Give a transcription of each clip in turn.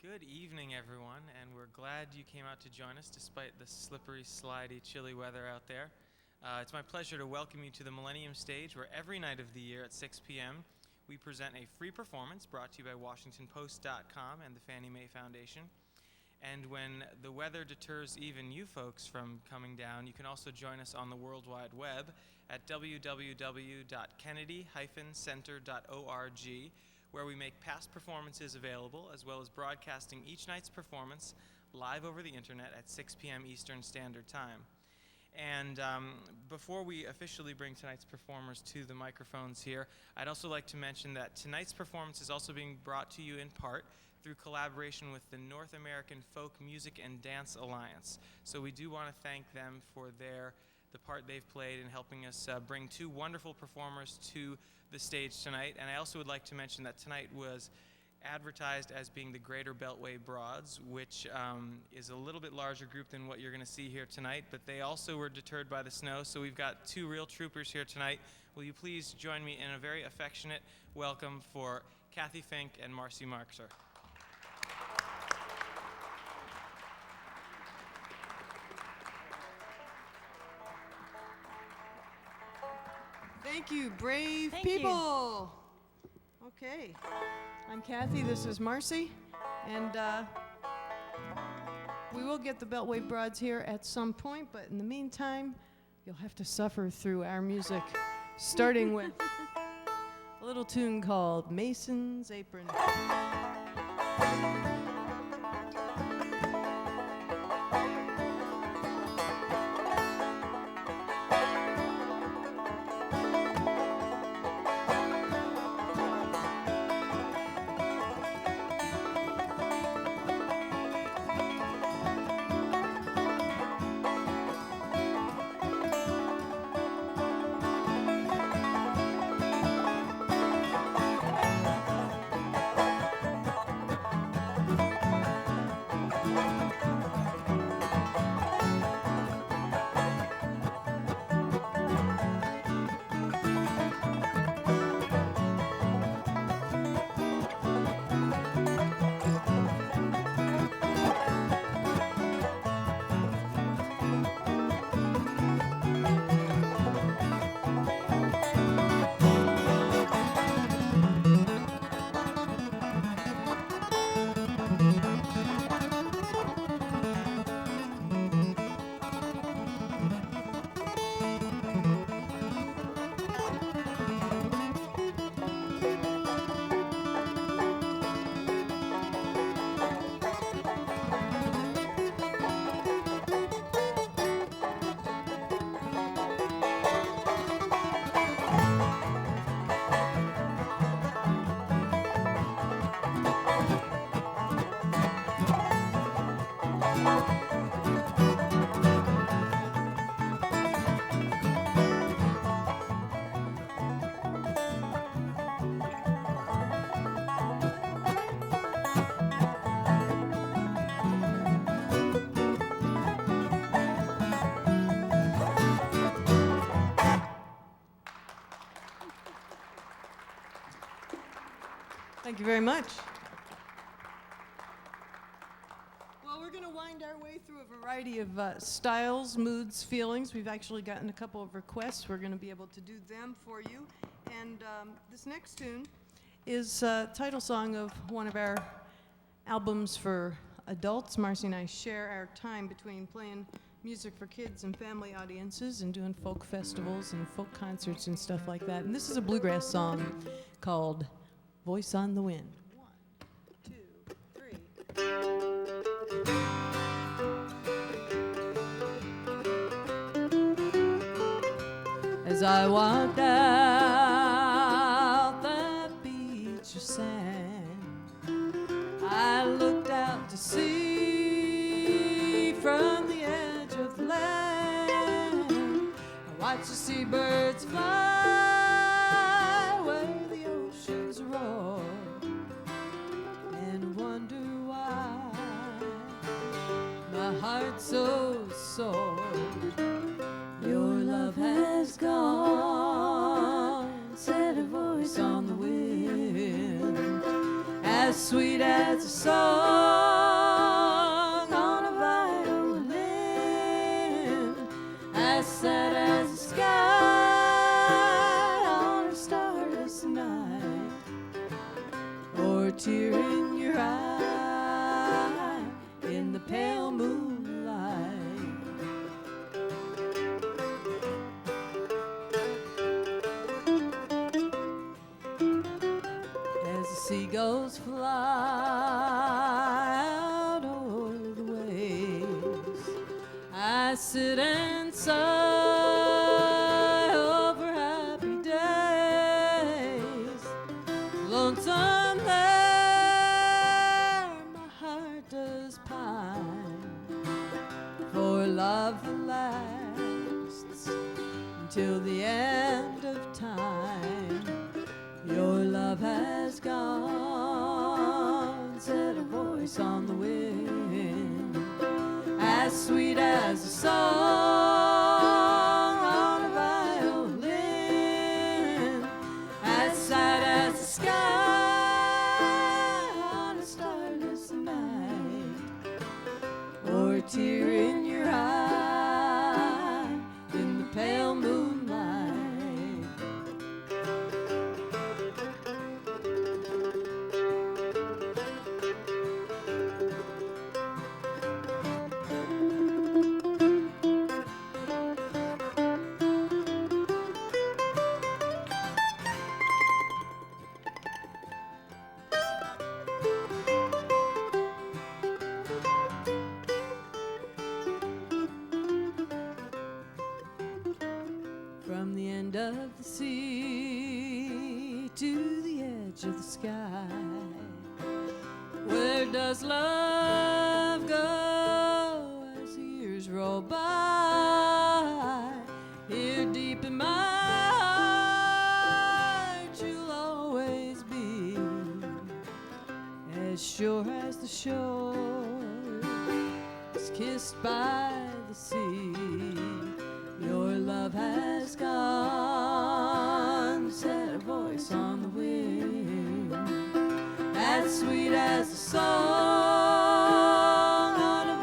Good evening, everyone, and we're glad you came out to join us despite the slippery, slidey, chilly weather out there. It's my pleasure to welcome you to the Millennium Stage, where every night of the year at 6 p.m. we present a free performance brought to you by WashingtonPost.com and the Fannie Mae Foundation. And when the weather deters even you folks from coming down, you can also join us on the World Wide Web at www.kennedy-center.org, where we make past performances available, as well as broadcasting each night's performance live over the internet at 6 p.m. Eastern Standard Time. And before we officially bring tonight's performers to the microphones here, I'd also like to mention that tonight's performance is also being brought to you in part through collaboration with the North American Folk Music and Dance Alliance. So we do want to thank them for the part they've played in helping us bring two wonderful performers to the stage tonight. And I also would like to mention that tonight was advertised as being the Greater Beltway Broads, which is a little bit larger group than what you're going to see here tonight, but they also were deterred by the snow, so we've got two real troopers here tonight. Will you please join me in a very affectionate welcome for Cathy Fink and Marcy Marxer. Thank you, brave people. Okay, I'm Cathy, this is Marcy, and we will get the Beltway Broads here at some point, but in the meantime, you'll have to suffer through our music, starting with a little tune called Mason's Apron. Thank you very much. Well, we're going to wind our way through a variety of styles, moods, feelings. We've actually gotten a couple of requests. We're going to be able to do them for you. And this next tune is a title song of one of our albums for adults. Marcy and I share our time between playing music for kids and family audiences and doing folk festivals and folk concerts and stuff like that. And this is a bluegrass song called Voice on the Wind. 1, 2, 3. As I walked out that beach of sand, I looked out to sea from the edge of the land. I watched the seabirds fly where the oceans roar, and wonder why my heart's so sore. Your love has gone, set a voice on the wind, as sweet as a song tear in your eye in the pale moonlight. As the seagulls fly out o'er the waves, I sit and sigh over happy days. Lonesome there, my heart does pine for love that lasts until the end of time. Your love has gone, said a voice on the wind, as sweet as a song on a violin, as sad as the sky on a starless night, or a tear in your eye in the pale moonlight. From the end of the sea to the edge of the sky, where does love go as the years roll by? Here deep in my heart you'll always be, as sure as the shore is kissed by the sea. Your love has gone, said a voice on the wind, as sweet as a song on a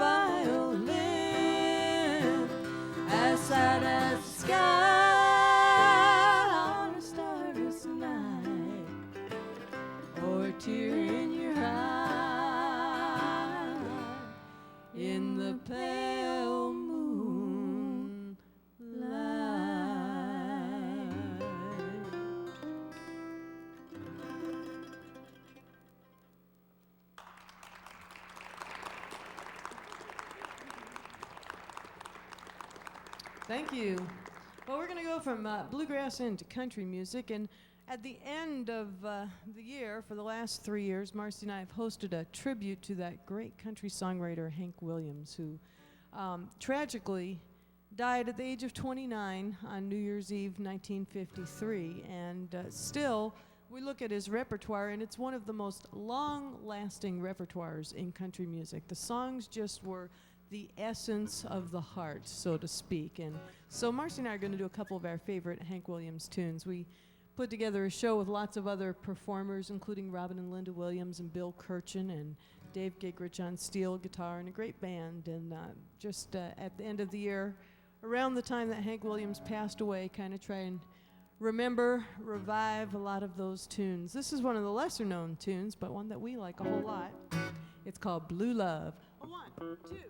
violin, as sad as the sky on a starless night, or a tear in your eye in the pale moonlight. Thank you. Well, we're going to go from bluegrass into country music, and at the end of the year, for the last 3 years, Marcy and I have hosted a tribute to that great country songwriter, Hank Williams, who tragically died at the age of 29 on New Year's Eve, 1953, and still, we look at his repertoire, and it's one of the most long-lasting repertoires in country music. The songs just were the essence of the heart, so to speak. And so Marcy and I are going to do a couple of our favorite Hank Williams tunes. We put together a show with lots of other performers, including Robin and Linda Williams and Bill Kirchen and Dave Gigrich on steel guitar, and a great band. And just at the end of the year, around the time that Hank Williams passed away, kind of try and remember, revive a lot of those tunes. This is one of the lesser known tunes, but one that we like a whole lot. It's called Blue Love. 1, 2, 3.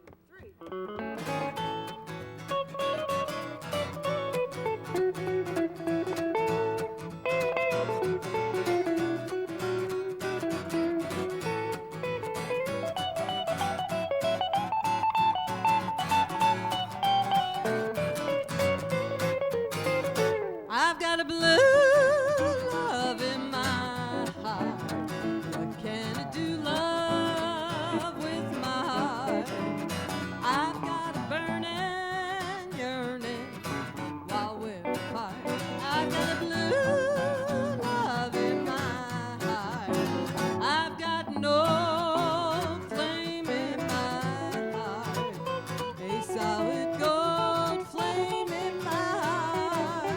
I've got a blue love in my heart. What can it do, love, with my heart? I've got a burning, yearning while we're apart. I've got a blue love in my heart. I've got no flame in my heart, a solid gold flame in my heart.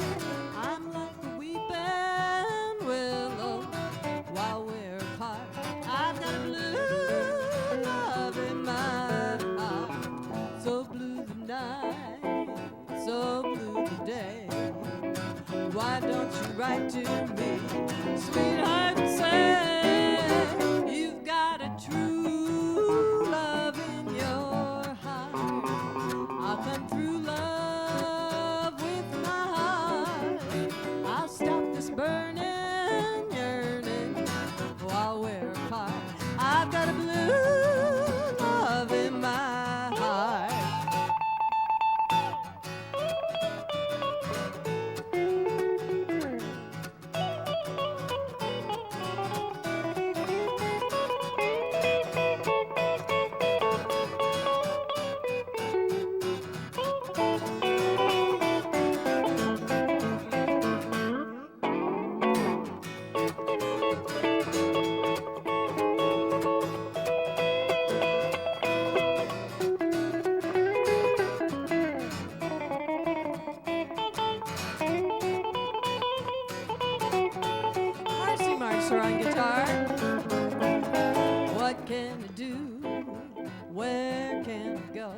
I'm like the weeping willow while we're apart. I've got a blue love in my heart, so blue the night, so blue the day. Why don't you write to me, sweetheart, and say I've got a blue love in my heart. Marcy Marxer on guitar. What can I do? Where can I go?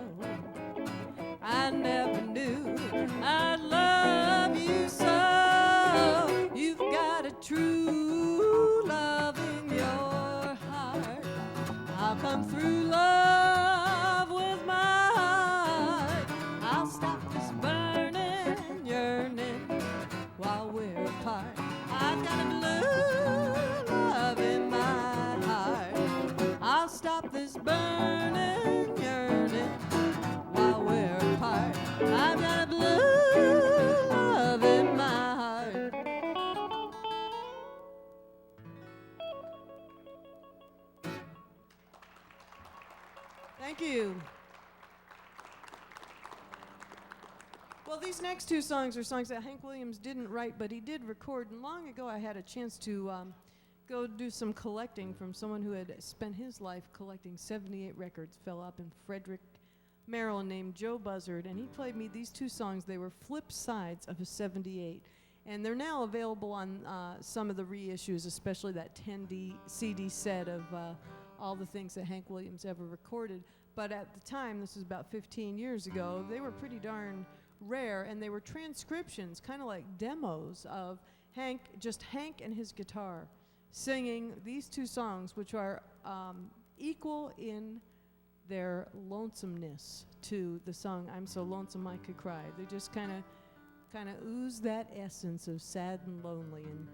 I never knew I'd love you so. You've got a true love in your heart. I'll come through love with my heart. I'll stop this burning, yearning while we're apart. I've got a blue love in my heart. I'll stop this burning, yearning while we're apart. I've got a blue love in my heart. Thank you. Well, these next two songs are songs that Hank Williams didn't write, but he did record. And long ago, I had a chance to go do some collecting from someone who had spent his life collecting 78 records, fell up in Frederick, Maryland, named Joe Buzzard. And he played me these two songs. They were flip sides of a 78. And they're now available on some of the reissues, especially that 10 CD set of all the things that Hank Williams ever recorded. But at the time, this was about 15 years ago, they were pretty darn rare, and they were transcriptions, kind of like demos of Hank and his guitar singing these two songs, which are equal in their lonesomeness to the song I'm So Lonesome I Could Cry. They just kind of ooze that essence of sad and lonely. And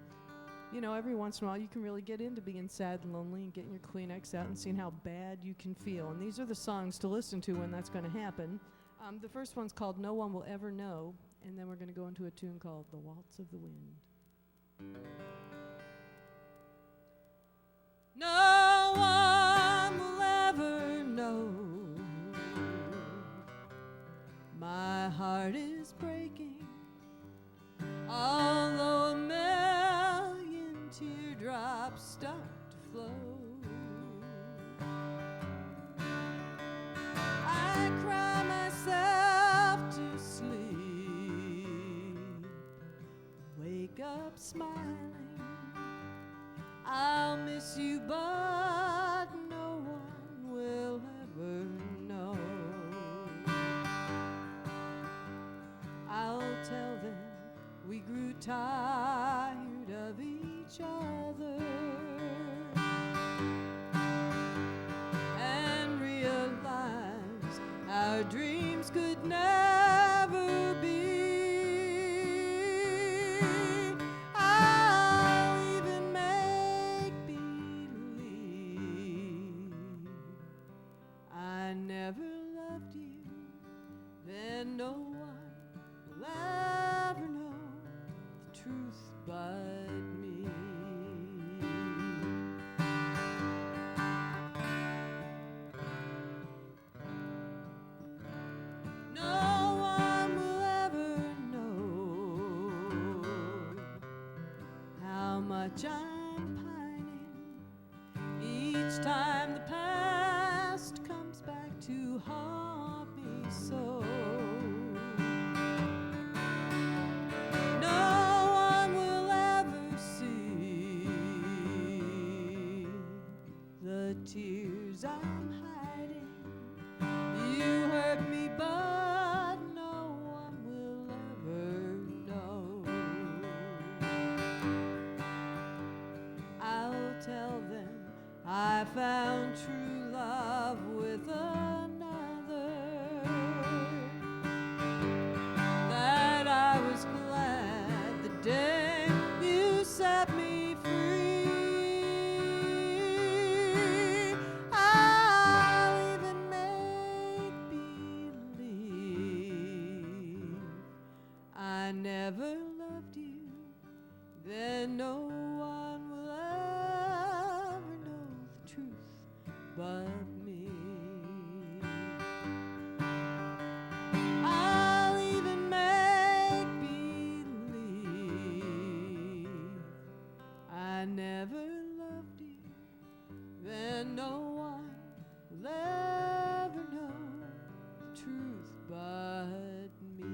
you know, every once in a while you can really get into being sad and lonely and getting your Kleenex out and seeing how bad you can feel. And these are the songs to listen to when that's going to happen. The first one's called No One Will Ever Know, and then we're going to go into a tune called The Waltz of the Wind. No one will ever know. My heart is breaking, although a million teardrops start to flow. I cry myself to sleep, wake up smiling. I'll miss you, but no one will ever know. I'll tell them we grew tired of each other and realized our dreams could never be. I'll even make believe I never loved you, then no one will ever know the truth but me. No one will ever know how much I'm pining each time the past comes back to haunt me so. No one will ever see the tears I'm hiding. You hurt me, but no one will ever know. I'll tell them I found true love with another, that I was glad the day you set me free. but me. I'll even make believe I never loved you, then no one will ever know the truth but me.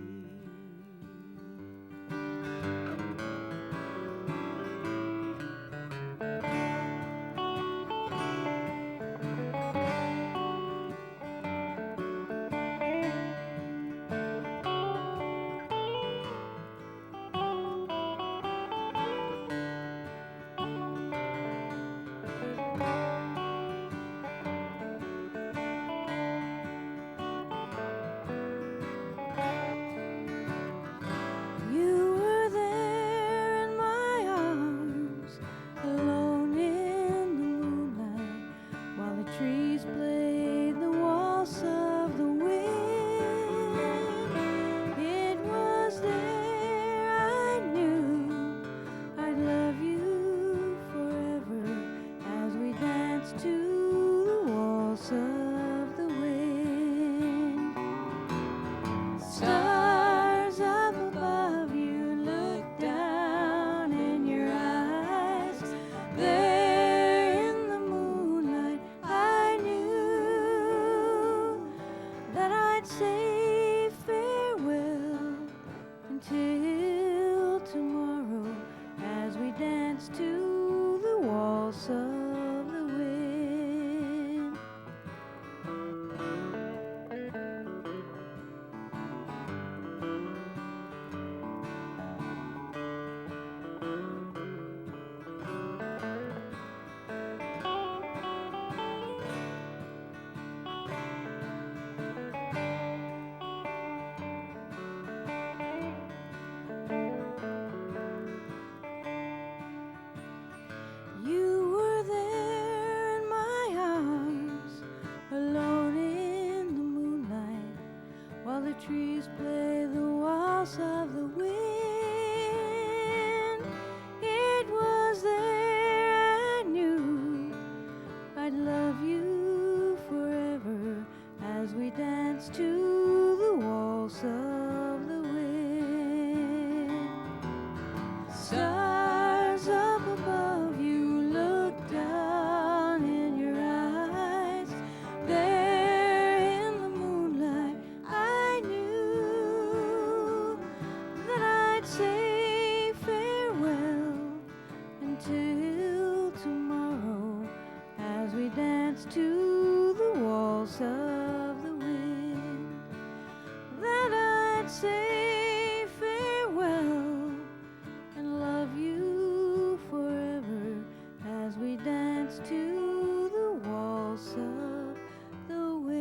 Trees play the waltz of the wind. It was there I knew I'd love you forever as we danced to the waltz of the wind. Stars up above you look down in your eyes. There in the moonlight I knew that I'd say farewell until tomorrow as we dance to the waltz of the wind. That I'd say farewell and love you forever as we dance to the waltz of the wind.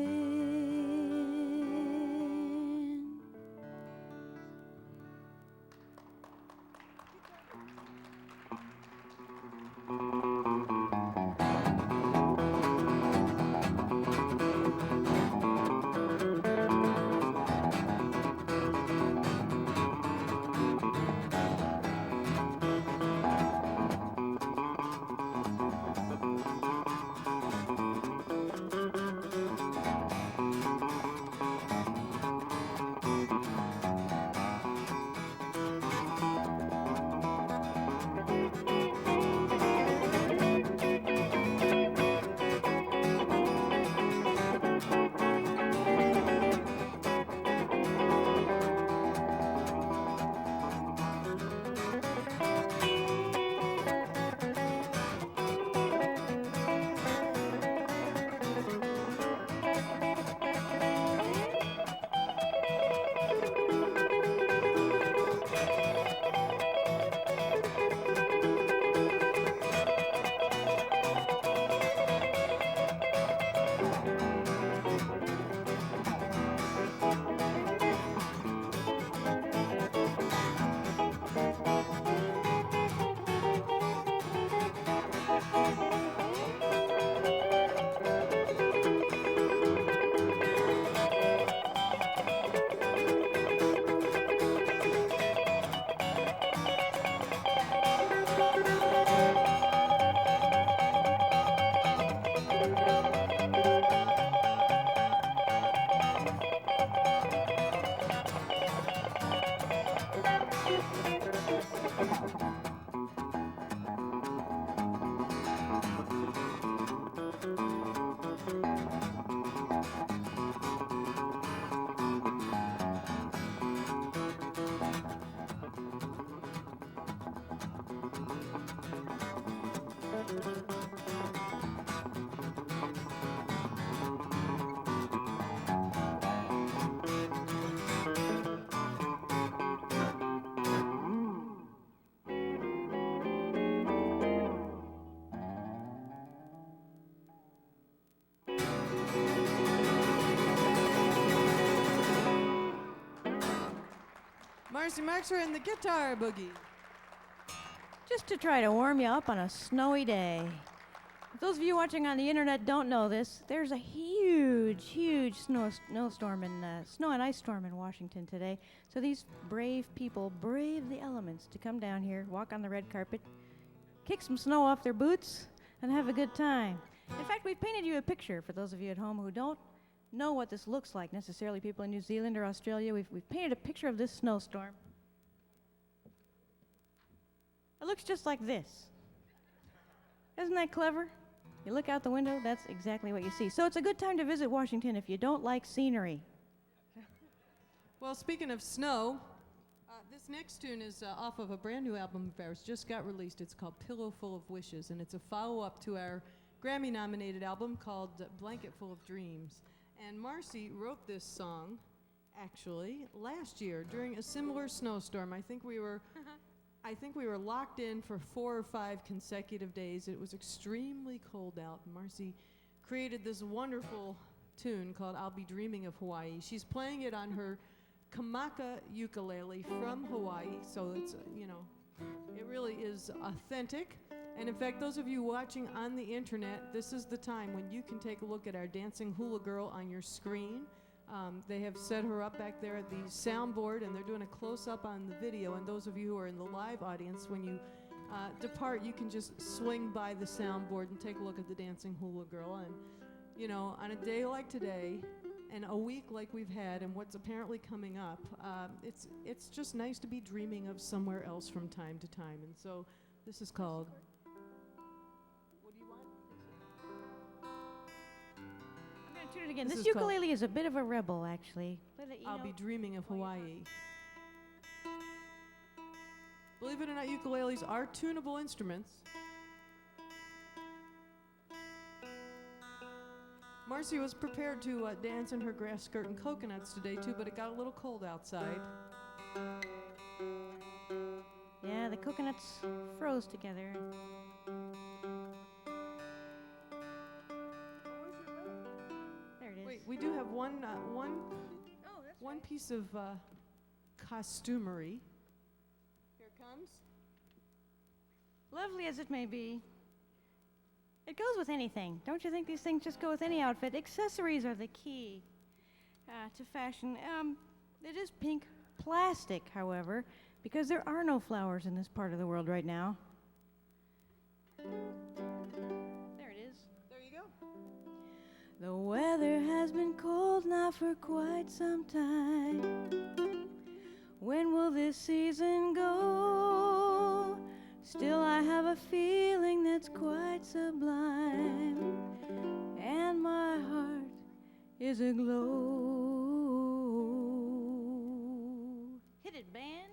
Marcy Marxer and the Guitar Boogie. Just to try to warm you up on a snowy day. If those of you watching on the internet don't know this, there's a huge snowstorm and snow and ice storm in Washington today. So these brave people brave the elements to come down here, walk on the red carpet, kick some snow off their boots, and have a good time. In fact, we've painted you a picture for those of you at home who don't know what this looks like necessarily, people in New Zealand or Australia. We've painted a picture of this snowstorm. It looks just like this. Isn't that clever? You look out the window, that's exactly what you see. So it's a good time to visit Washington if you don't like scenery. Well, speaking of snow, this next tune is off of a brand new album of ours, just got released. It's called Pillow Full of Wishes, and it's a follow-up to our Grammy-nominated album called Blanket Full of Dreams. And Marcy wrote this song, actually, last year during a similar snowstorm. I think we were locked in for 4 or 5 consecutive days. It was extremely cold out. Marcy created this wonderful tune called I'll Be Dreaming of Hawaii. She's playing it on her Kamaka ukulele from Hawaii, so it's, it really is authentic. And in fact, those of you watching on the internet, this is the time when you can take a look at our dancing hula girl on your screen. They have set her up back there at the soundboard, and they're doing a close-up on the video. And those of you who are in the live audience, when you depart, you can just swing by the soundboard and take a look at the dancing hula girl. And, on a day like today, and a week like we've had, and what's apparently coming up, it's just nice to be dreaming of somewhere else from time to time. And so this is called... Tune it again. This ukulele is a bit of a rebel, actually. I'll Be Dreaming of Hawaii. Believe it or not, ukuleles are tunable instruments. Marcy was prepared to dance in her grass skirt and coconuts today, too, but it got a little cold outside. Yeah, the coconuts froze together. We do have one piece of costumery. Here it comes. Lovely as it may be, it goes with anything. Don't you think these things just go with any outfit? Accessories are the key to fashion. It is pink plastic, however, because there are no flowers in this part of the world right now. The weather has been cold now for quite some time. When will this season go? Still I have a feeling that's quite sublime, and my heart is aglow. Hit it, band!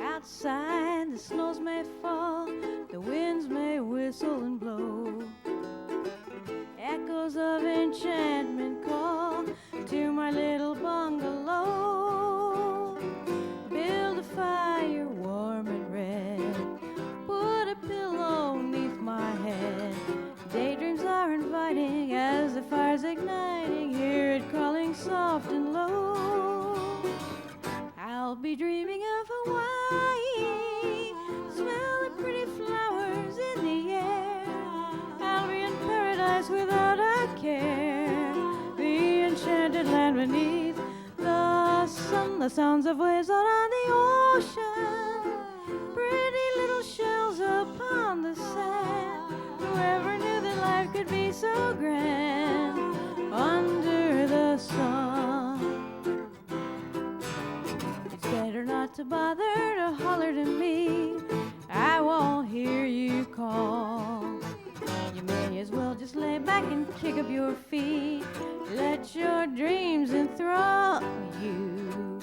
Outside the snows may fall, the winds may whistle and blow. Echoes of enchantment call to my little bungalow. Build a fire warm and red, put a pillow neath my head. Daydreams are inviting as the fire's igniting. Hear it calling soft and low. I'll be dreaming of Hawaii, smell the pretty flowers in the air. I'll be in paradise without a care, the enchanted land beneath the sun, the sounds of waves out on the ocean, pretty little shells upon the sand. Whoever knew that life could be so grand under the sun? It's better not to bother to holler to me, I won't hear you call. You may as well just lay back and kick up your feet. Let your dreams enthrall you.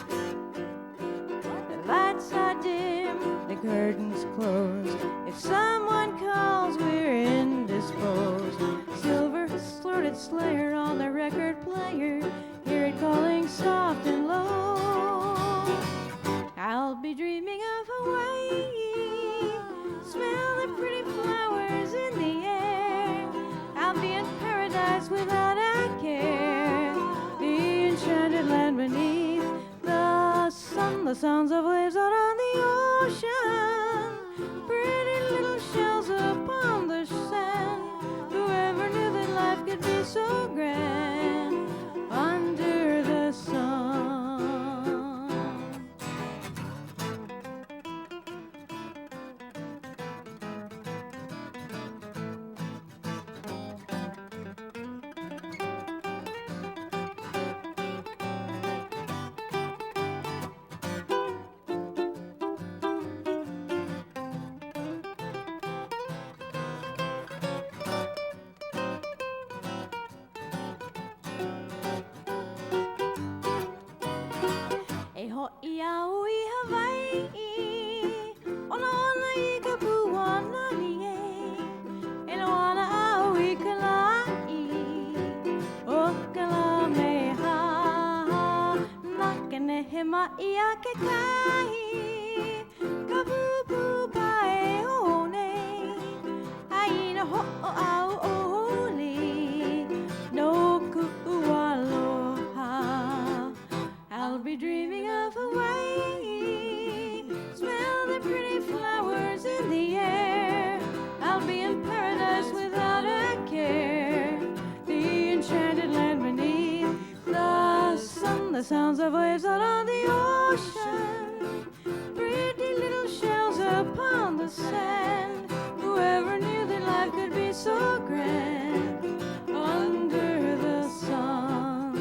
The lights are dim, the curtains closed. If someone calls, we're indisposed. Silver-throated slayer on the record player. Hear it calling soft and low. I'll be dreaming of Hawaii. Smell the pretty flowers in the air. I'll be in paradise without a care, the enchanted land beneath the sun, the sounds of waves out on the ocean. Pretty little shells upon the sand. Whoever knew that life could be so grand under the sun. Iaui Hawaii, ona ona I ka puana nie, ena wana aui kalai, o kalameha, nakane he mai a ke kai, ka pupu pae one, aina ho o au oli, no ku aloha. I'll be dreaming of Hawaii, smell the pretty flowers in the air. I'll be in paradise without a care, the enchanted land beneath the sun, the sounds of waves out on the ocean, pretty little shells upon the sand. Whoever knew that life could be so grand under the sun?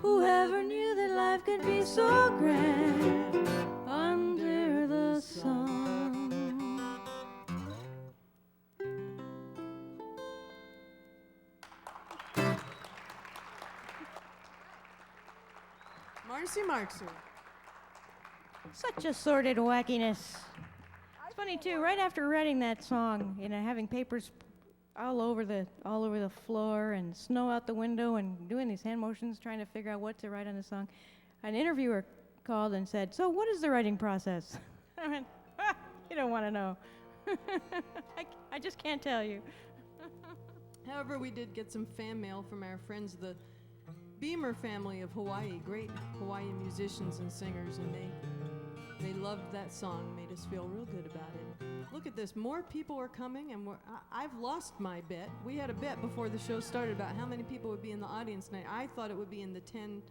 Whoever knew that life could be so grand under the sun? Marcy Marxer. Such assorted wackiness. It's funny too. Right after writing that song, having papers all over the floor and snow out the window and doing these hand motions, trying to figure out what to write on the song, an interviewer called and said, "So, what is the writing process?" I went, "You don't want to know. I just can't tell you." However, we did get some fan mail from our friends, the Beamer family of Hawaii, great Hawaiian musicians and singers, and they loved that song, made us feel real good about it. Look at this, more people are coming, and I've lost my bet. We had a bet before the show started about how many people would be in the audience tonight. I thought it would be in the 10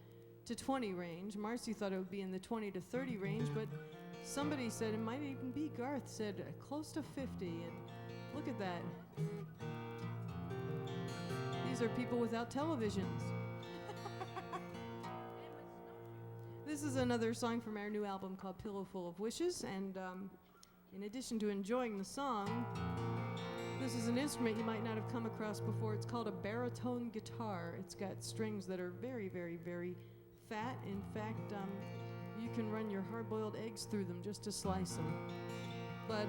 to 20 range. Marcy thought it would be in the 20 to 30 range, but somebody said it might even be, Garth said close to 50, and look at that. These are people without televisions. This is another song from our new album called Pillow Full of Wishes, and in addition to enjoying the song, this is an instrument you might not have come across before. It's called a baritone guitar. It's got strings that are very, very, very fat. In fact, you can run your hard-boiled eggs through them just to slice them. But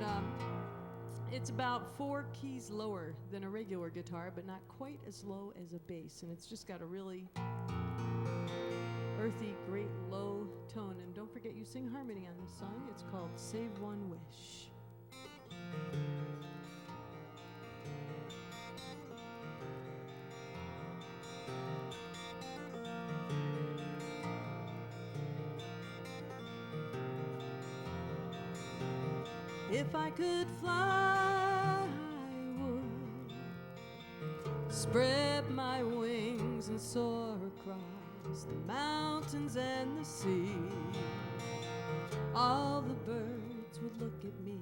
it's about 4 keys lower than a regular guitar, but not quite as low as a bass, and it's just got a really earthy, great low tone. And don't forget, you sing harmony on this song. It's called Save One Wish. If I could fly, I would spread my wings and soar across the mountains and the sea. All the birds would look at me,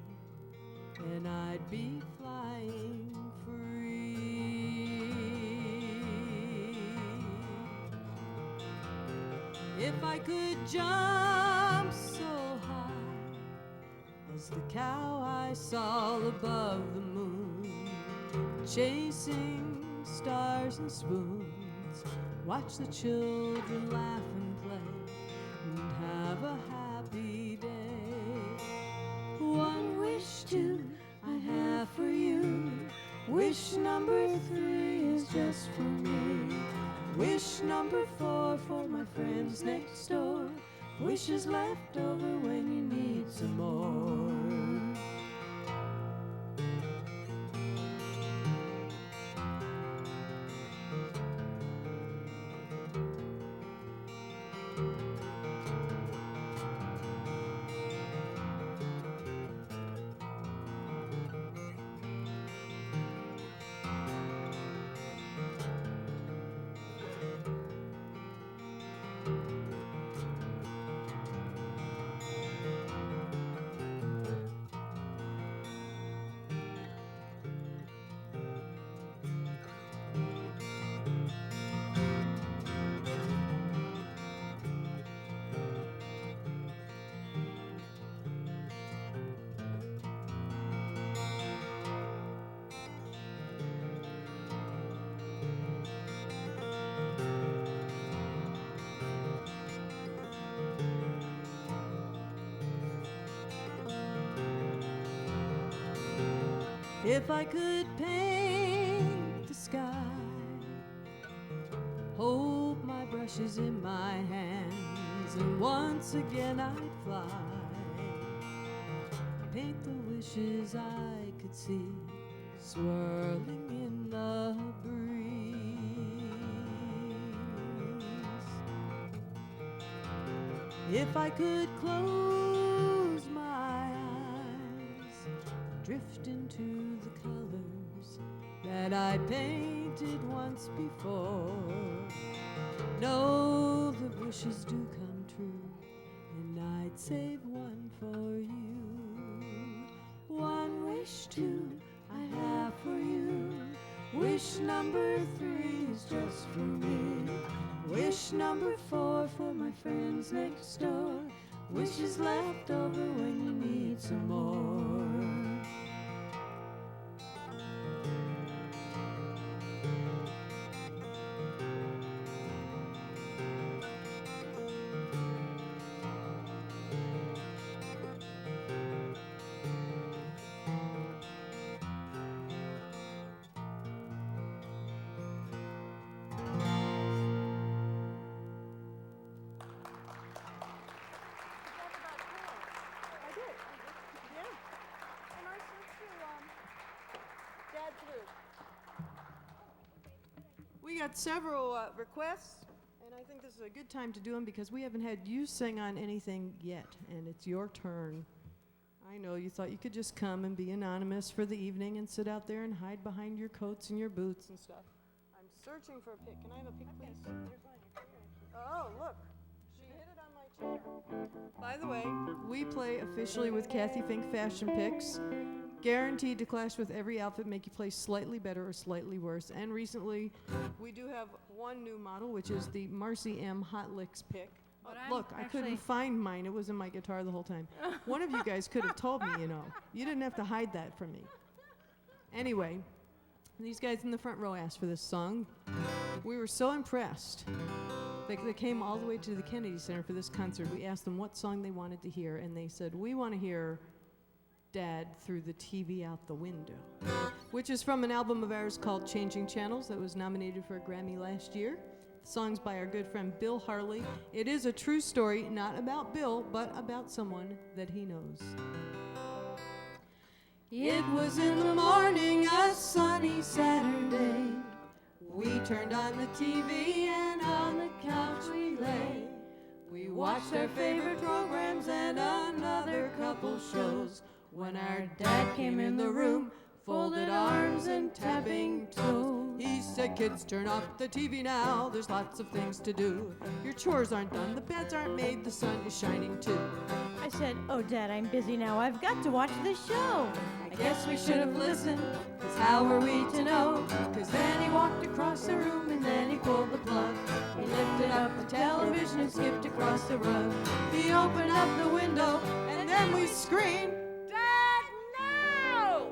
and I'd be flying free. If I could jump so high as the cow I saw above the moon, chasing stars and spoons, watch the children laugh and play, and have a happy day. One wish, two, I have for you. Wish number 3 is just for me. Wish number 4 for my friends next door. Wishes left over when you need some more. If I could paint the sky, hold my brushes in my hands, and once again I'd fly, paint the wishes I could see swirling in the breeze. If I could close my eyes, drift into the colors that I painted once before, know the wishes do come true, and I'd save one for you. One wish, two, I have for you. Wish number 3 is just for me. Wish number 4 for my friends next door. Wishes left over when you need some more. We got several requests, and I think this is a good time to do them because we haven't had you sing on anything yet, and it's your turn. I know you thought you could just come and be anonymous for the evening and sit out there and hide behind your coats and your boots and stuff. I'm searching for a pick. Can I have a pick, please? Oh, look. She hit it on my chair. By the way, we play officially with Cathy Fink fashion picks. Guaranteed to clash with every outfit, make you play slightly better or slightly worse. And recently, we do have one new model, which is the Marcy M Hot Licks pick. Look, I couldn't find mine. It was in my guitar the whole time. One of you guys could have told me, you know. You didn't have to hide that from me. Anyway, these guys in the front row asked for this song. We were so impressed. They came all the way to the Kennedy Center for this concert. We asked them what song they wanted to hear, and they said, we want to hear Dad Threw the TV Out the Window, which is from an album of ours called Changing Channels that was nominated for a Grammy last year. The song's by our good friend Bill Harley. It is a true story, not about Bill, but about someone that he knows. It was in the morning, a sunny Saturday. We turned on the TV and on the couch we lay. We watched our favorite programs and another couple shows. When our dad came in the room, folded arms and tapping toes. He said, kids, turn off the TV now, there's lots of things to do. Your chores aren't done, the beds aren't made, the sun is shining too. I said, oh, Dad, I'm busy now. I've got to watch this show. I guess we should have listened, 'cause how were we to know? 'Cause then he walked across the room and then he pulled the plug. He lifted up the television and skipped across the rug. He opened up the window and then we screamed, Dad, no!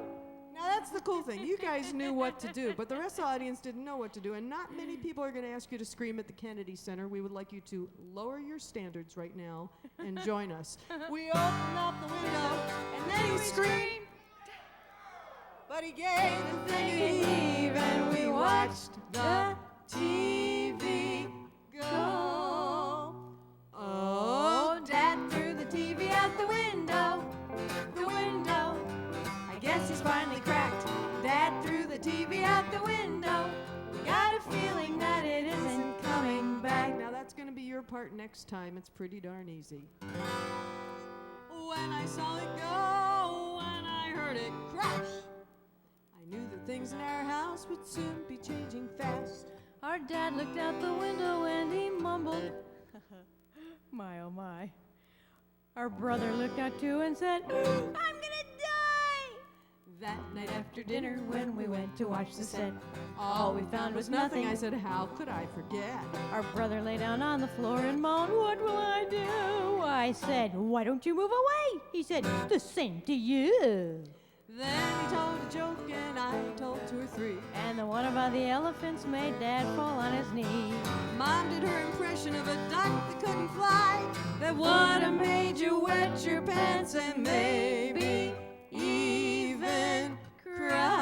Now that's the cool thing. You guys knew what to do, but the rest of the audience didn't know what to do, and not many people are going to ask you to scream at the Kennedy Center. We would like you to lower your standards right now and join us. We opened up the window and then he screamed, but he gave the thing a heave and we watched the TV go. Oh, Dad threw the TV out the window, the window. I guess he's finally cracked. Dad threw the TV out the window. We got a feeling that it isn't coming back. Now that's gonna be your part next time. It's pretty darn easy. When I saw it go, when I heard it crash, I knew that things in our house would soon be changing fast. Our dad looked out the window and he mumbled, my oh my. Our brother looked out too and said, I'm gonna die! That night after dinner when we went to watch the set, all we found was nothing. I said, how could I forget? Our brother lay down on the floor and moaned, what will I do? I said, why don't you move away? He said, the same to you. Then he told a joke and I told 2 or 3. And the one about the elephants made Dad fall on his knee. Mom did her impression of a duck that couldn't fly, that would have made you wet your pants and maybe even cry.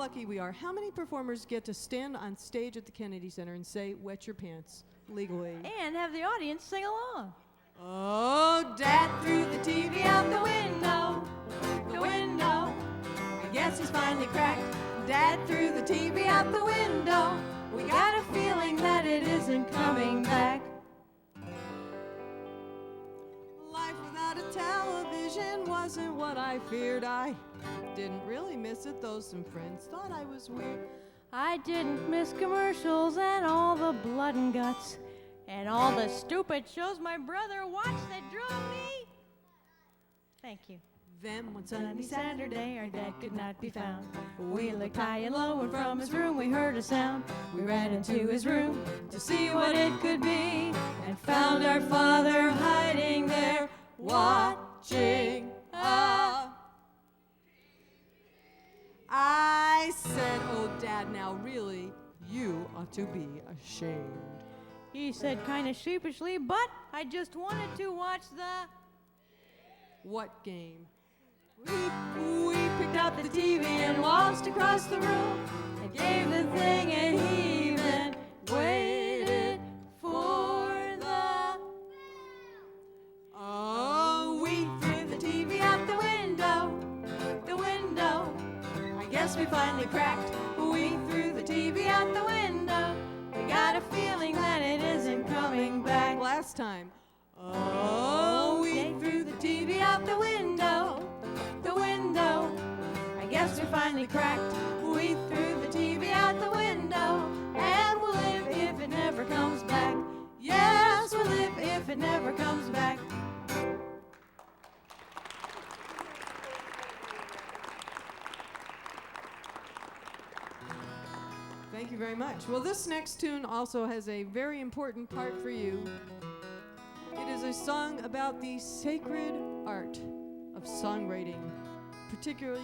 lucky we are. How many performers get to stand on stage at the Kennedy Center and say, "Wet your pants," legally? And have the audience sing along. Oh, Dad threw the TV out the window, the window. I guess he's finally cracked. Dad threw the TV out the window. We got a feeling that it isn't coming back. Life without a television wasn't what I feared. I didn't really miss it, though some friends thought I was weird. I didn't miss commercials and all the blood and guts and all the stupid shows my brother watched that drove me. Thank you. Then one Sunny sunny Saturday, our dad could not be found. We looked high and low, and from his room we heard a sound. We ran into his room to see what it could be, and found our father hiding there, watching us. I said, "Oh, Dad, now really, you ought to be ashamed." He said kind of sheepishly, but I just wanted to watch the... What game? We picked up the TV and waltzed across the room and gave the thing a heave and waited for the... Oh, we threw the TV out the window, the window. I guess we finally cracked. We threw the TV out the window. We got a feeling that it isn't coming back. Last time. Oh, we threw the TV out the window, the window. I guess we finally cracked. We threw the TV out the window, and we'll live if it never comes back. Yes, we'll live if it never comes back. Thank you very much. Well, this next tune also has a very important part for you. It is a song about the sacred art of songwriting, particularly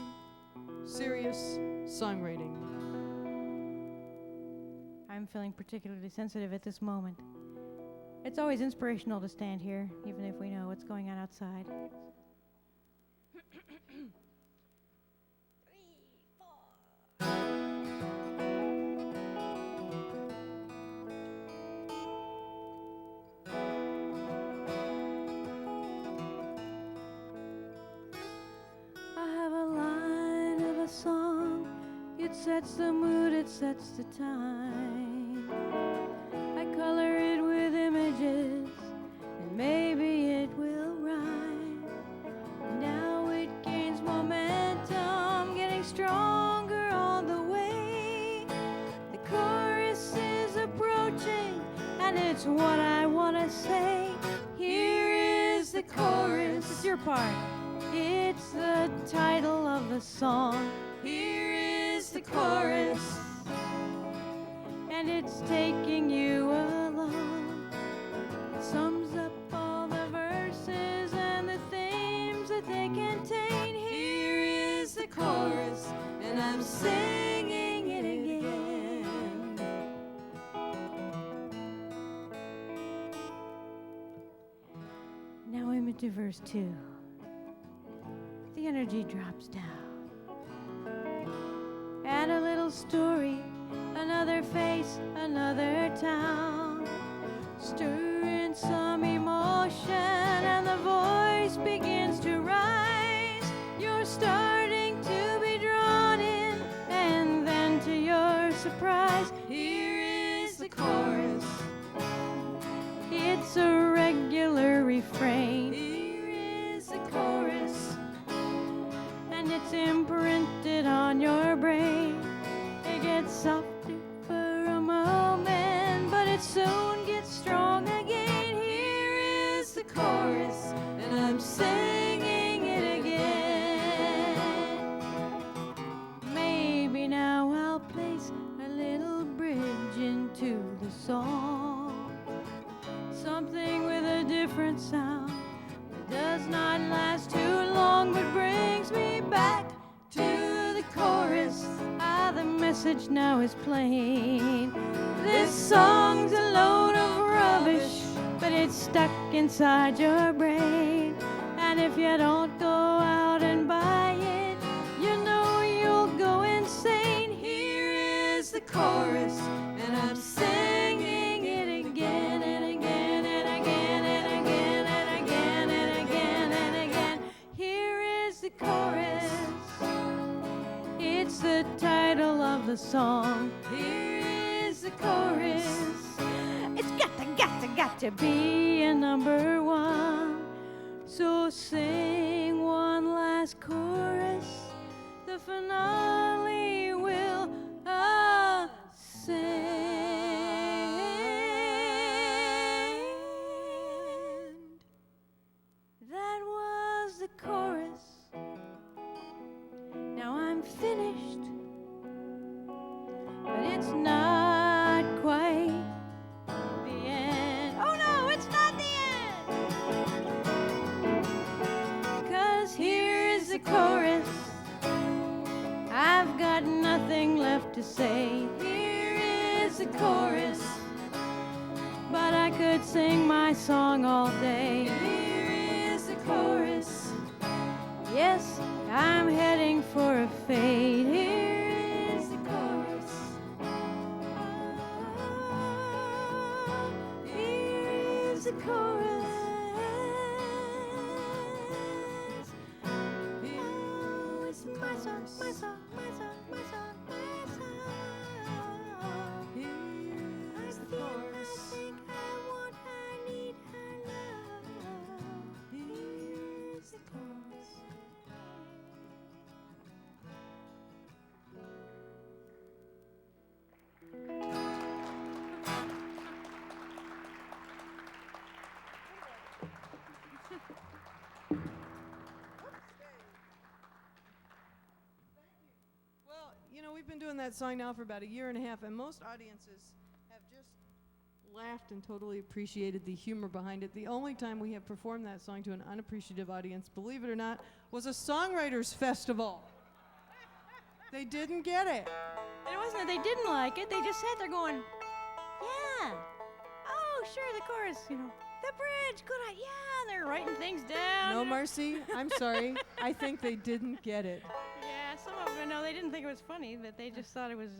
serious songwriting. I'm feeling particularly sensitive at this moment. It's always inspirational to stand here, even if we know what's going on outside. It sets the mood, it sets the time. I color it with images, and maybe it will rhyme. Now it gains momentum, getting stronger all the way. The chorus is approaching, and it's what I want to say. Here is the chorus. It's your part. It's the title of the song. Here is the chorus, and it's taking you along. It sums up all the verses and the themes that they contain. Here is the chorus, and I'm singing it again. Now I'm into verse 2. The energy drops down. Add a little story, another face, another town. Stir in some emotion and the voice begins to rise. You're starting to be drawn in, and then to your surprise, here is the chorus. It's a regular refrain. Here is the chorus, and it's imprinted on your brain. It gets softer for a moment, but it soon gets strong again. Here is the chorus, and I'm singing it again. Maybe now I'll place a little bridge into the song, something with a different sound that does not last too long, but brings me back to the chorus. The message now is plain. This song's a load of rubbish, but it's stuck inside your brain. And if you don't go out and buy it, you know you'll go insane. to be a number one. So sing one last chorus, the finale will ascend. That was the chorus. Now I'm finished, but it's not quite the end. Oh no, it's not the end! 'Cause here is the chorus. I've got nothing left to say. Here is the chorus, but I could sing my song all day. Here is the chorus. Yes, I'm heading for a fade. Here is the chorus. Here is the chorus. Oh, it's my song, my song, my song, my song, my song. Here's the chorus. I think I want, I need, I love. Here's the chorus. Well, you know, we've been doing that song now for about a year and a half, and most audiences have just laughed and totally appreciated the humor behind it. The only time we have performed that song to an unappreciative audience, believe it or not, was a songwriters festival. They didn't get it. It wasn't that they didn't like it, they just sat there going, yeah, oh, sure, the chorus, you know, the bridge, good idea, yeah, and they're writing things down. No, Marcy, I'm sorry. I think they didn't get it. Yeah, some of them, no, they didn't think it was funny, but they just thought it was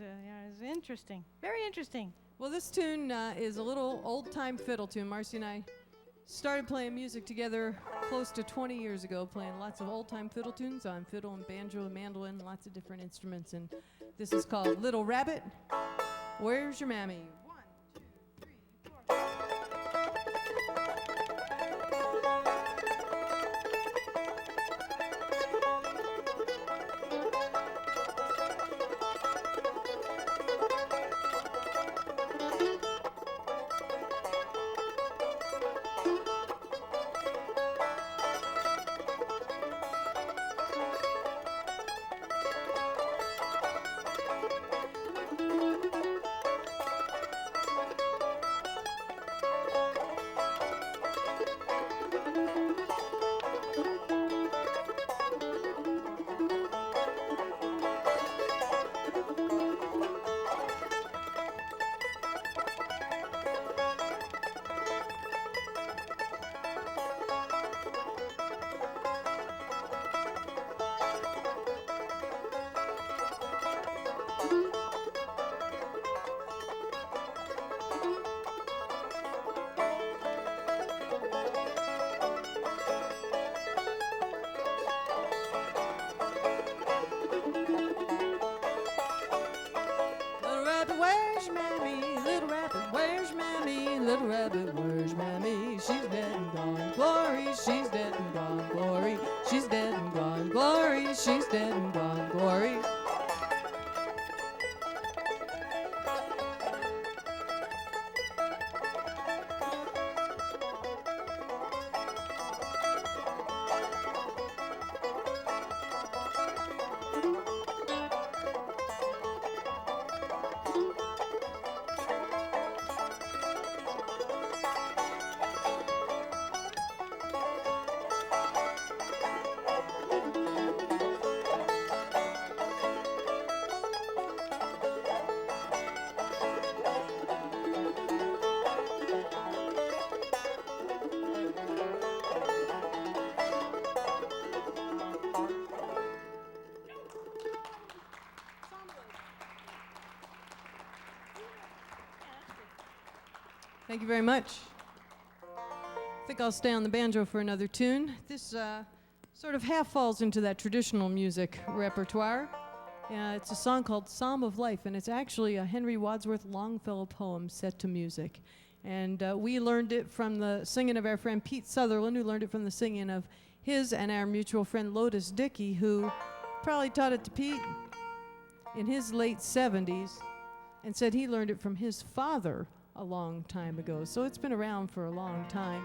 interesting, very interesting. Well, this tune is a little old-time fiddle tune. Marcy and I started playing music together close to 20 years ago, playing lots of old-time fiddle tunes on fiddle and banjo and mandolin, lots of different instruments. And this is called Little Rabbit, Where's Your Mammy? 1, 2, 3, 4. Where's Mammy? Little rabbit, where's Mammy? Little rabbit, where's Mammy? She's dead and gone, glory, she's dead and gone, glory. She's dead and gone, glory, she's dead and gone, glory. Thank you very much. I think I'll stay on the banjo for another tune. This sort of half falls into that traditional music repertoire. It's a song called Psalm of Life, and it's actually a Henry Wadsworth Longfellow poem set to music. And we learned it from the singing of our friend Pete Sutherland, who learned it from the singing of his and our mutual friend Lotus Dickey, who probably taught it to Pete in his late 70s and said he learned it from his father a long time ago. So it's been around for a long time.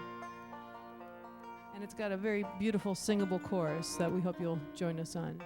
And it's got a very beautiful singable chorus that we hope you'll join us on.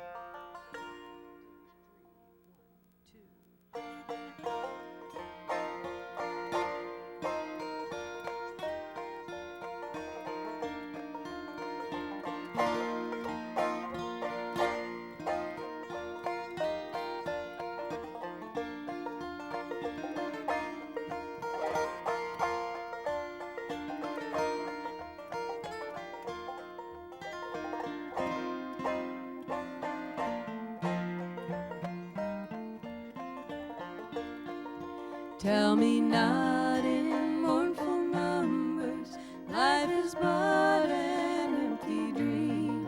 Tell me not in mournful numbers, life is but an empty dream.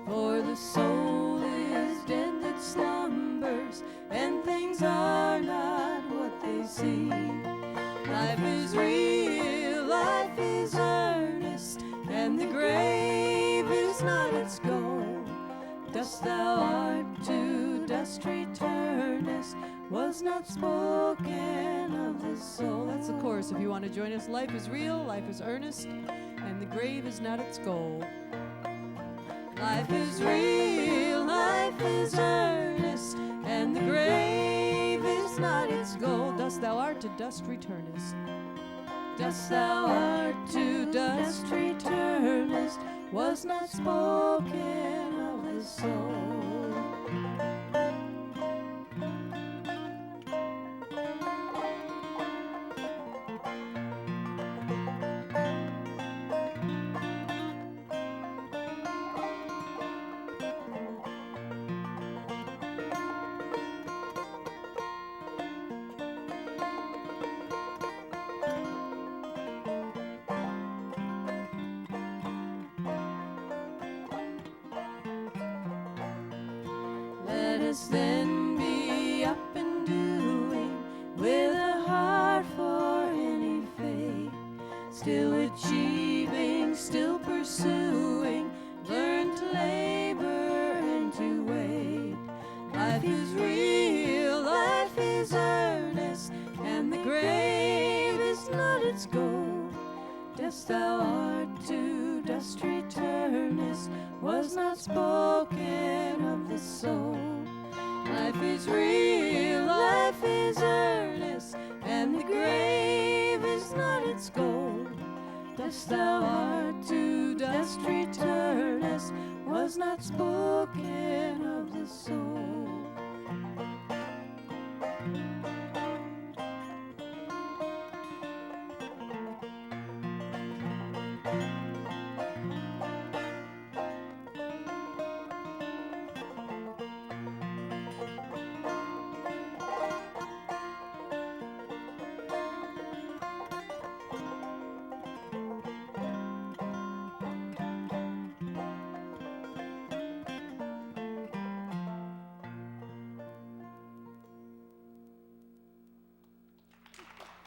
For the soul is dead that slumbers, and things are not what they seem. Life is real, life is earnest, and the grave is not its goal. Dust thou art, to dust returnest, was not spoken of the soul. That's the chorus if you want to join us. Life is real, life is earnest, and the grave is not its goal. Life is real, life is earnest, and the grave is not its goal. Dust thou art, to dust returnest. Dust thou art, to dust returnest, was not spoken of the soul. Let us then be up and doing, with a heart for any fate, still achieving, still pursuing, learn to labor and to wait. Life is real, life is earnest, and the grave is not its goal. Dust thou art, to dust returnest, was not spoken of the soul. Life is real, life is earnest, and the grave is not its goal. Dust thou art, to dust returnest, was not spoken of the soul.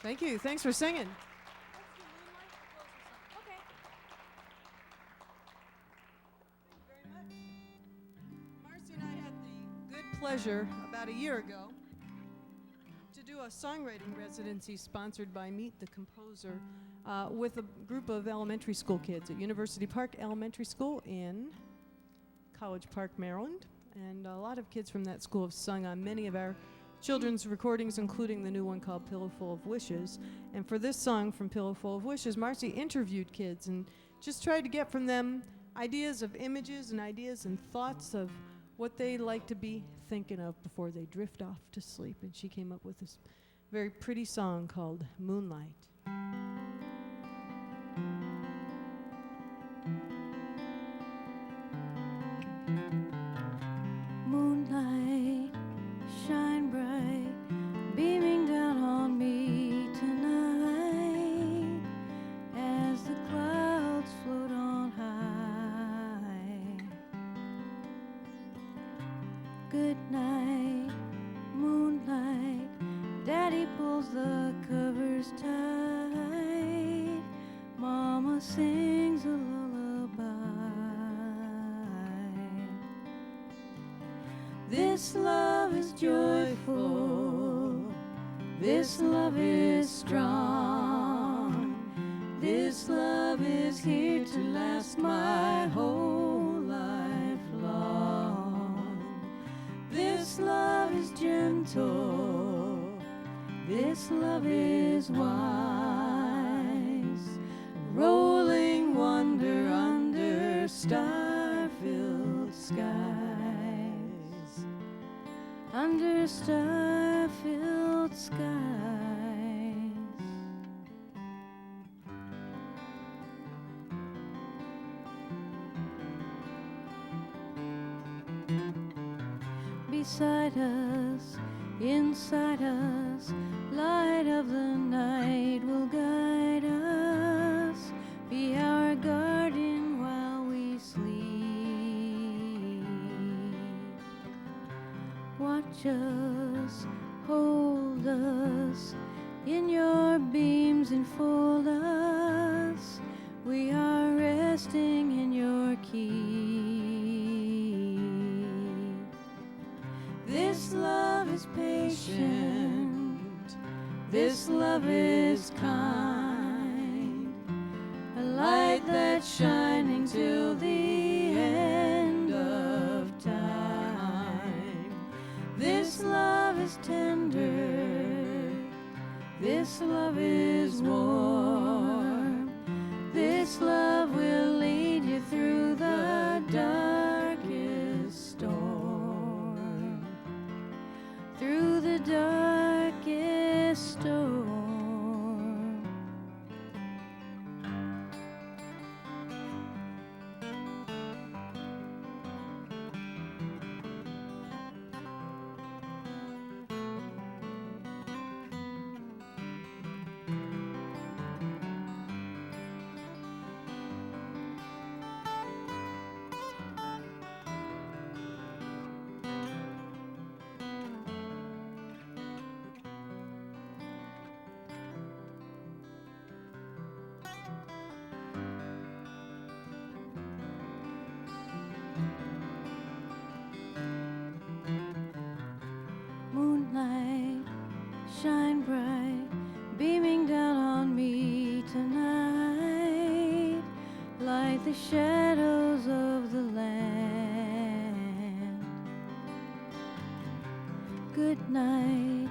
Thank you. Thanks for singing. Marcy and I had the good pleasure about a year ago to do a songwriting residency sponsored by Meet the Composer with a group of elementary school kids at University Park Elementary School in College Park, Maryland. And a lot of kids from that school have sung on many of our children's recordings, including the new one called Pillowful of Wishes. And for this song from Pillowful of Wishes, Marcy interviewed kids and just tried to get from them ideas of images and ideas and thoughts of what they like to be thinking of before they drift off to sleep. And she came up with this very pretty song called Moonlight. Moonlight, shine bright, beaming down on me tonight, as the clouds float on high. Good night, moonlight, Daddy pulls the covers tight. sings a lullaby. This love is joyful, this love is strong, this love is here to last my whole life long. This love is gentle, this love is wise, rolling wonder under star-filled skies, under star-filled skies. Beside us, inside us, light of the night will guide us, be our guardian while we sleep. Watch us, hold us, in your beams enfold us, we are resting in your keep. This love is patient, this love is kind, a light that's shining till the end of time. This love is tender, this love is warm, this love will lead you through the darkest storm, through the darkest storm. Moonlight, shine bright, beaming down on me tonight, like the shadows of the land. Good night,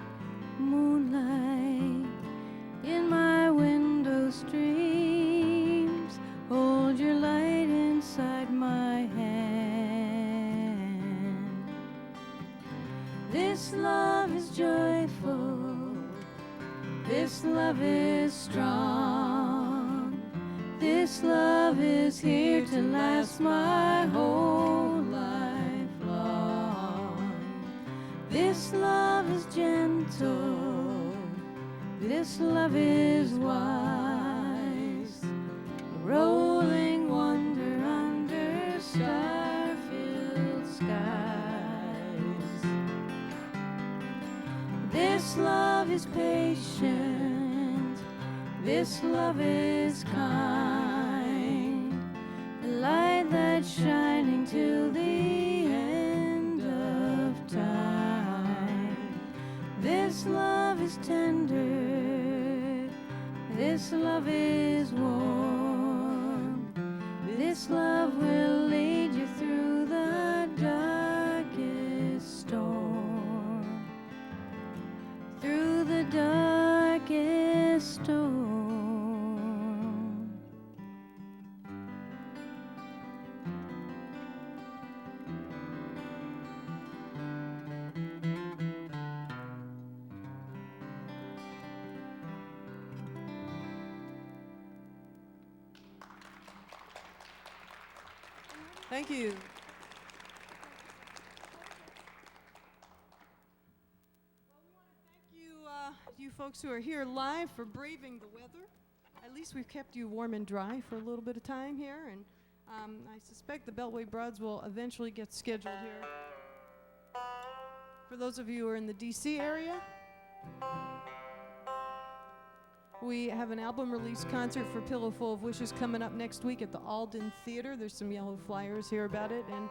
moonlight, in my window streams, hold your light inside my hand. This love is joyful, this love is strong, this love is here to last my whole life long. This love is gentle, this love is wise, rolling wonder under star-filled skies. This love is patient, this love is kind, a light that's shining till the end of time. This love is tender, this love is warm, this love will lead you through the darkest storm, through the darkest storm. Thank you. You folks who are here live for braving the weather. At least we've kept you warm and dry for a little bit of time here, and I suspect the Beltway Broads will eventually get scheduled here. For those of you who are in the DC area, We have an album release concert for Pillow Full of Wishes coming up next week at the Alden Theater. There's some yellow flyers here about it. And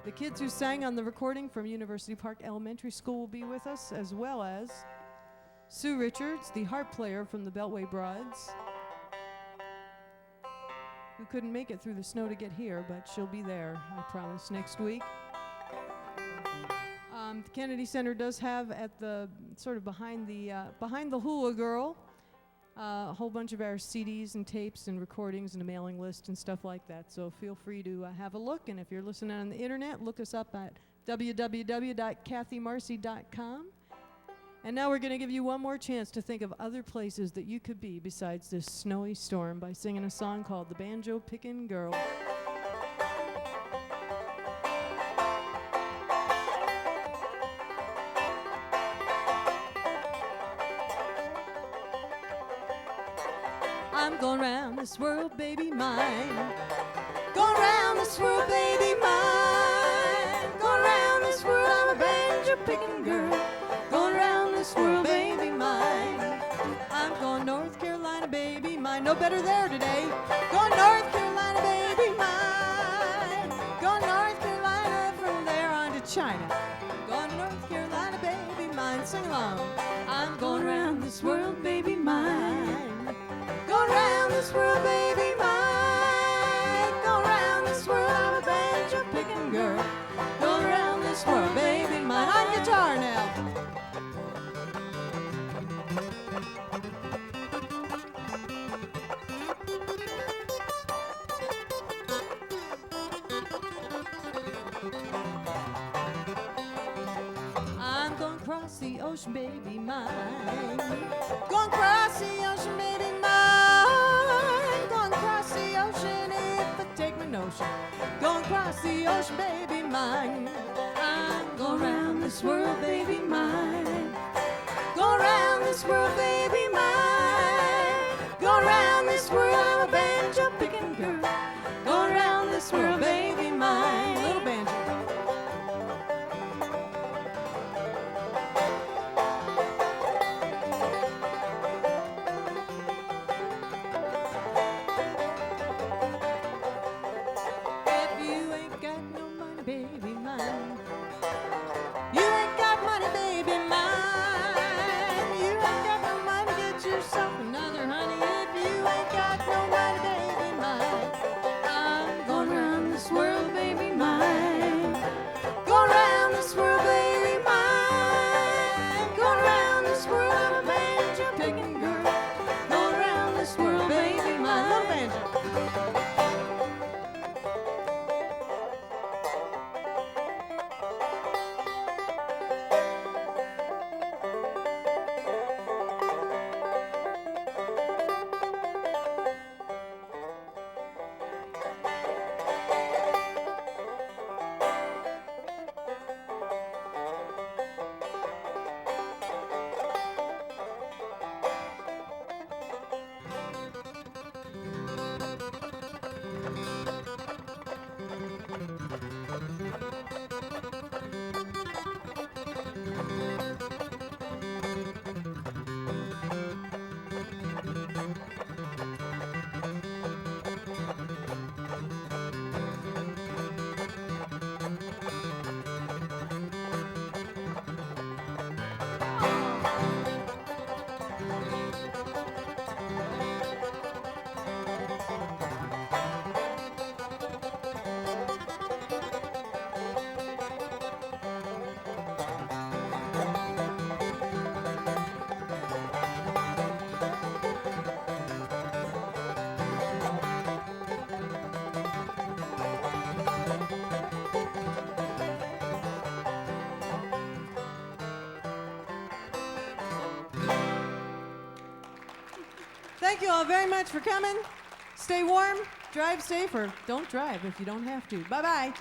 the kids who sang on the recording from University Park Elementary School will be with us, as well as Sue Richards, the harp player from the Beltway Broads, who couldn't make it through the snow to get here, but she'll be there, I promise, next week. The Kennedy Center does have at the sort of behind the Hula Girl a whole bunch of our CDs and tapes and recordings and a mailing list and stuff like that. So feel free to have a look. And if you're listening on the internet, look us up at www.cathymarcy.com. And now we're going to give you one more chance to think of other places that you could be besides this snowy storm by singing a song called The Banjo Pickin' Girl. I'm going round this world, baby mine. Going round this world, baby mine. Going round this world, I'm a banjo picking girl. Going round this world, baby mine. I'm going North Carolina, baby mine. No better there today. Going North Carolina, baby mine. Going North Carolina, from there on to China. Going North Carolina, baby mine. Sing along. I'm going round this world, baby mine. Going round this world, baby mine. Going round this world, I'm a banjo picking girl. Going round this world, baby mine. On guitar now. I'm going across the ocean, baby mine. Going across the ocean, baby mine. Going across the ocean if I take my notion. Going across the ocean, baby mine. I'm going round this world, baby mine. Going round this world, baby mine. Going round this world, I'm a banjo picking girl. Going round this world, baby mine. Little banjo. Thank you all very much for coming. Stay warm, drive safe, or don't drive if you don't have to. Bye-bye.